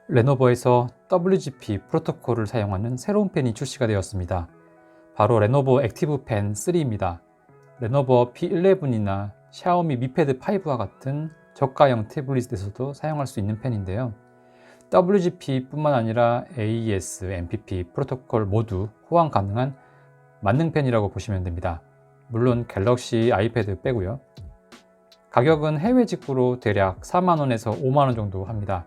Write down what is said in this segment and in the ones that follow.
레노버에서 WGP 프로토콜을 사용하는 새로운 펜이 출시가 되었습니다. 바로 레노버 액티브 펜 3입니다. 레노버 P11이나 샤오미 미패드 5와 같은 저가형 태블릿에서도 사용할 수 있는 펜인데요. WGP 뿐만 아니라 AES, MPP 프로토콜 모두 호환 가능한 만능펜이라고 보시면 됩니다. 물론 갤럭시 아이패드 빼고요. 가격은 해외 직구로 대략 4만원에서 5만원 정도 합니다.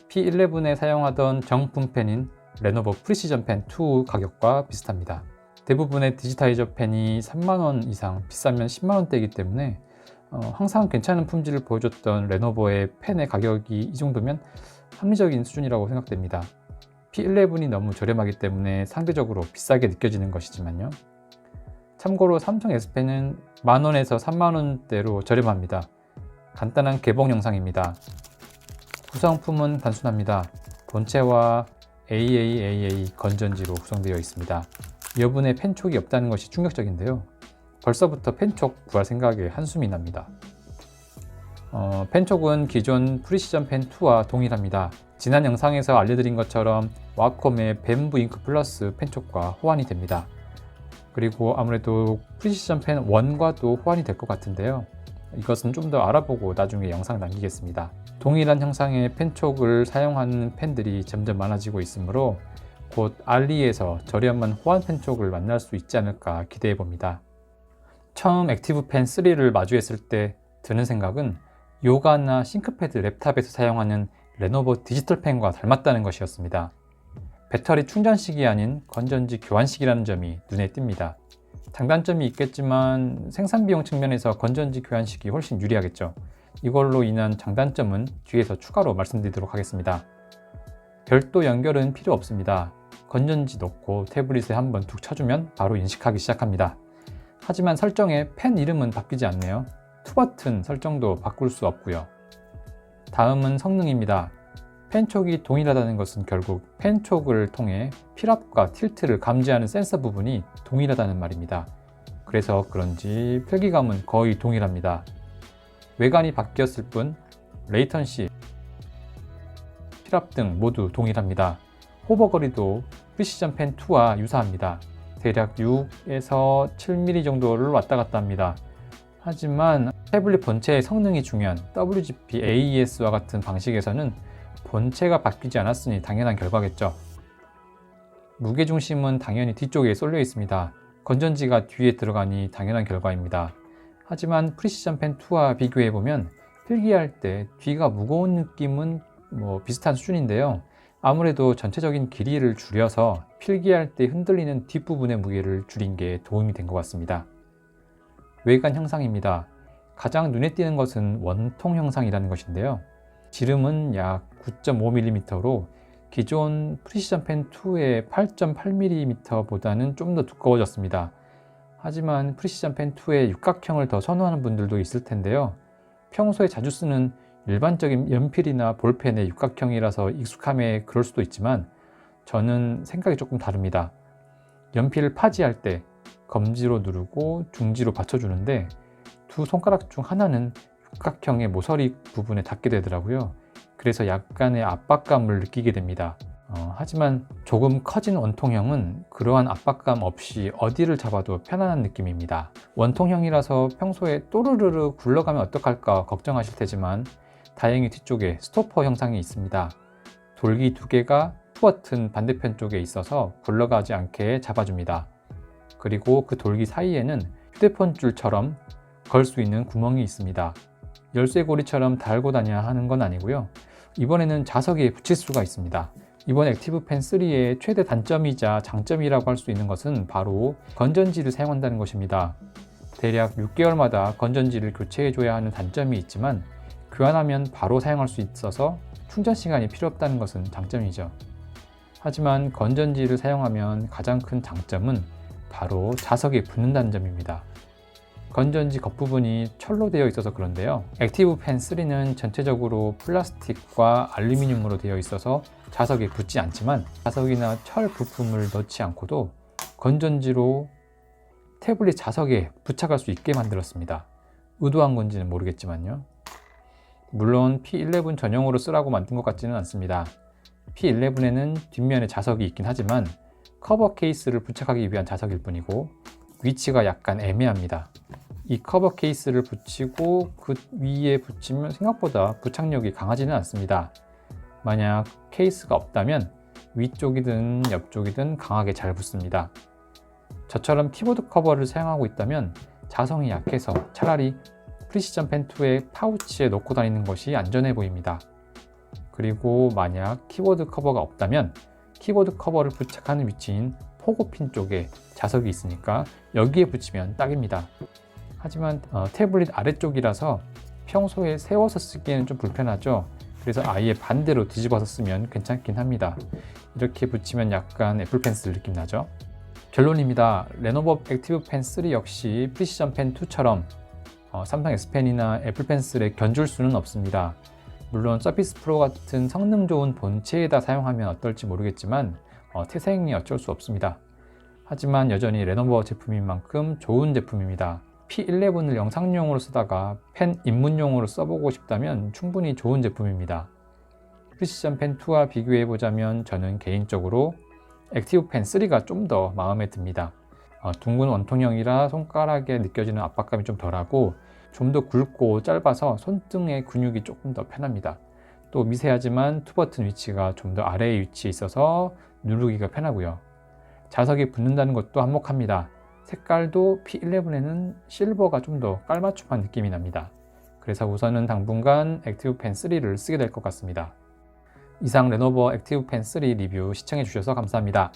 P11에 사용하던 정품 펜인 레노버 프리시전 펜 2 가격과 비슷합니다. 대부분의 디지타이저 펜이 3만원 이상, 비싸면 10만원대이기 때문에 항상 괜찮은 품질을 보여줬던 레노버의 펜의 가격이 이 정도면 합리적인 수준이라고 생각됩니다. P11이 너무 저렴하기 때문에 상대적으로 비싸게 느껴지는 것이지만요. 참고로 삼성 S펜은 만원에서 3만원대로 저렴합니다. 간단한 개봉 영상입니다. 구성품은 단순합니다. 본체와 AAAA 건전지로 구성되어 있습니다. 여분의 펜촉이 없다는 것이 충격적인데요. 벌써부터 펜촉 구할 생각에 한숨이 납니다. 펜촉은 기존 프리시전 펜 2와 동일합니다. 지난 영상에서 알려드린 것처럼 와콤의 뱀부 잉크 플러스 펜촉과 호환이 됩니다. 그리고 아무래도 프리시전 펜 1과도 호환이 될 것 같은데요. 이것은 좀 더 알아보고 나중에 영상 남기겠습니다. 동일한 형상의 펜촉을 사용하는 펜들이 점점 많아지고 있으므로 곧 알리에서 저렴한 호환 펜촉을 만날 수 있지 않을까 기대해 봅니다. 처음 액티브 펜 3를 마주했을 때 드는 생각은 요가나 싱크패드 랩탑에서 사용하는 레노버 디지털 펜과 닮았다는 것이었습니다. 배터리 충전식이 아닌 건전지 교환식이라는 점이 눈에 띕니다. 장단점이 있겠지만 생산비용 측면에서 건전지 교환식이 훨씬 유리하겠죠. 이걸로 인한 장단점은 뒤에서 추가로 말씀드리도록 하겠습니다. 별도 연결은 필요 없습니다. 건전지 넣고 태블릿에 한번 툭 쳐주면 바로 인식하기 시작합니다. 하지만 설정에 펜 이름은 바뀌지 않네요. 투버튼 설정도 바꿀 수 없고요. 다음은 성능입니다. 펜촉이 동일하다는 것은 결국 펜촉을 통해 필압과 틸트를 감지하는 센서 부분이 동일하다는 말입니다. 그래서 그런지 필기감은 거의 동일합니다. 외관이 바뀌었을 뿐 레이턴시, 필압 등 모두 동일합니다. 호버거리도 프리시전 펜 2와 유사합니다. 대략 6에서 7mm 정도를 왔다 갔다 합니다. 하지만 태블릿 본체의 성능이 중요한 WGP AES와 같은 방식에서는 본체가 바뀌지 않았으니 당연한 결과겠죠. 무게중심은 당연히 뒤쪽에 쏠려 있습니다. 건전지가 뒤에 들어가니 당연한 결과입니다. 하지만 프리시전 펜 2와 비교해보면 필기할 때 뒤가 무거운 느낌은 비슷한 수준인데요. 아무래도 전체적인 길이를 줄여서 필기할 때 흔들리는 뒷부분의 무게를 줄인 게 도움이 된 것 같습니다. 외관 형상입니다. 가장 눈에 띄는 것은 원통 형상이라는 것인데요. 지름은 약 9.5mm로 기존 프리시전 펜 2의 8.8mm보다는 좀 더 두꺼워졌습니다. 하지만 프리시전 펜 2의 육각형을 더 선호하는 분들도 있을 텐데요. 평소에 자주 쓰는 일반적인 연필이나 볼펜의 육각형이라서 익숙함에 그럴 수도 있지만 저는 생각이 조금 다릅니다. 연필을 파지할 때 검지로 누르고 중지로 받쳐주는데 두 손가락 중 하나는 육각형의 모서리 부분에 닿게 되더라고요. 그래서 약간의 압박감을 느끼게 됩니다. 하지만 조금 커진 원통형은 그러한 압박감 없이 어디를 잡아도 편안한 느낌입니다. 원통형이라서 평소에 또르르르 굴러가면 어떡할까 걱정하실 테지만 다행히 뒤쪽에 스토퍼 형상이 있습니다. 돌기 두 개가 투버튼 반대편 쪽에 있어서 굴러가지 않게 잡아줍니다. 그리고 그 돌기 사이에는 휴대폰 줄처럼 걸 수 있는 구멍이 있습니다. 열쇠고리처럼 달고 다녀야 하는 건 아니고요. 이번에는 자석에 붙일 수가 있습니다. 이번 액티브 펜 3의 최대 단점이자 장점이라고 할 수 있는 것은 바로 건전지를 사용한다는 것입니다. 대략 6개월마다 건전지를 교체해줘야 하는 단점이 있지만 교환하면 바로 사용할 수 있어서 충전 시간이 필요 없다는 것은 장점이죠. 하지만 건전지를 사용하면 가장 큰 장점은 바로 자석에 붙는다는 점입니다. 건전지 겉부분이 철로 되어 있어서 그런데요. 액티브 펜 3는 전체적으로 플라스틱과 알루미늄으로 되어 있어서 자석에 붙지 않지만 자석이나 철 부품을 넣지 않고도 건전지로 태블릿 자석에 부착할 수 있게 만들었습니다. 의도한 건지는 모르겠지만요. 물론 P11 전용으로 쓰라고 만든 것 같지는 않습니다. P11에는 뒷면에 자석이 있긴 하지만 커버 케이스를 부착하기 위한 자석일 뿐이고 위치가 약간 애매합니다. 이 커버 케이스를 붙이고 그 위에 붙이면 생각보다 부착력이 강하지는 않습니다. 만약 케이스가 없다면 위쪽이든 옆쪽이든 강하게 잘 붙습니다. 저처럼 키보드 커버를 사용하고 있다면 자성이 약해서 차라리 프리시전 펜 2의 파우치에 넣고 다니는 것이 안전해 보입니다. 그리고 만약 키보드 커버가 없다면 키보드 커버를 부착하는 위치인 포고핀 쪽에 자석이 있으니까 여기에 붙이면 딱입니다. 하지만 태블릿 아래쪽이라서 평소에 세워서 쓰기에는 좀 불편하죠. 그래서 아예 반대로 뒤집어서 쓰면 괜찮긴 합니다. 이렇게 붙이면 약간 애플 펜슬 느낌 나죠? 결론입니다. 레노버 액티브 펜 3 역시 프리시전 펜 2처럼 삼성 S펜이나 애플 펜슬에 견줄 수는 없습니다. 물론 서피스 프로 같은 성능 좋은 본체에다 사용하면 어떨지 모르겠지만 태생이 어쩔 수 없습니다. 하지만 여전히 레노버 제품인 만큼 좋은 제품입니다. P11을 영상용으로 쓰다가 펜 입문용으로 써보고 싶다면 충분히 좋은 제품입니다. 프리시전 펜 2와 비교해보자면 저는 개인적으로 액티브 펜 3가 좀 더 마음에 듭니다. 둥근 원통형이라 손가락에 느껴지는 압박감이 좀 덜하고 좀 더 굵고 짧아서 손등의 근육이 조금 더 편합니다. 또 미세하지만 투버튼 위치가 좀 더 아래에 위치해 있어서 누르기가 편하고요. 자석이 붙는다는 것도 한몫합니다. 색깔도 P11에는 실버가 좀 더 깔맞춤한 느낌이 납니다. 그래서 우선은 당분간 액티브 펜 3를 쓰게 될 것 같습니다. 이상 레노버 액티브 펜 3 리뷰 시청해 주셔서 감사합니다.